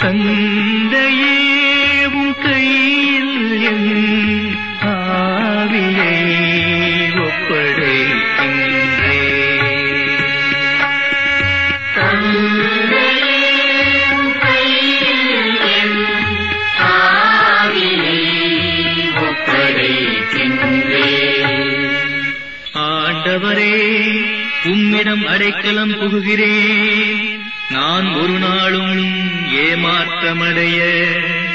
தந்தையே உன் கையில் என் ஆவியை ஆண்டவரே, உம்மிடம் அடைக்கலம் புகுகிறேன். நான் ஒரு நாளும் ஏமாற்றமடைய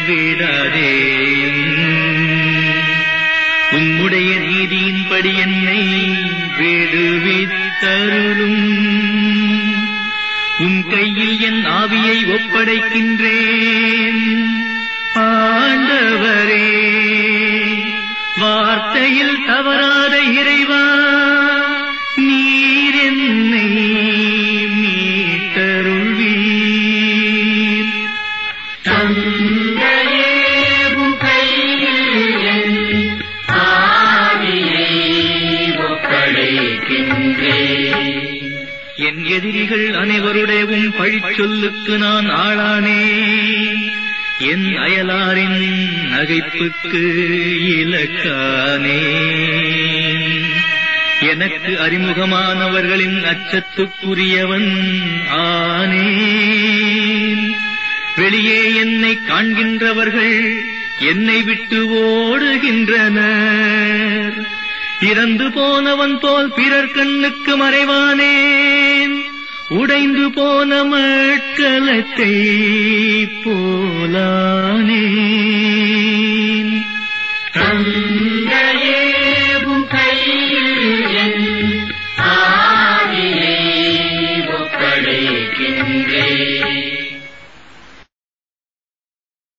விடாதேயும். உம்முடைய நீதியின்படி என்னை விடுவித்தருளும். உம் கையில் என் ஆவியை ஒப்படைக்கின்றேன். ஆண்டவரே, வார்த்தையில் தவறாத இறைவா, நீர் என்னை மீட்டருள்வீர். தந்தையே, உம் கையில் என் ஆவியை ஒப்படைக்கின்றேன். என் எதிரிகள் அனைவருடையவும் பழிச்சொல்லுக்கு நான் ஆளானேன். என் அயலாரின் நகைப்புக்கு இலக்கானேன். எனக்கு அறிமுகமானவர்களின் அச்சத்துக்குரியவன் ஆனேன். வெளியே என்னை காண்கின்றவர்கள் என்னை விட்டு ஓடுகின்றனர். இறந்து போனவன் போல் பிறர் கண்ணுக்கு மறைவானேன். உடைந்து போன மட்கலத்தை போலானேன். தந்தையே, உம் கையில் என் ஆவியை ஒப்படைக்கின்றேன்.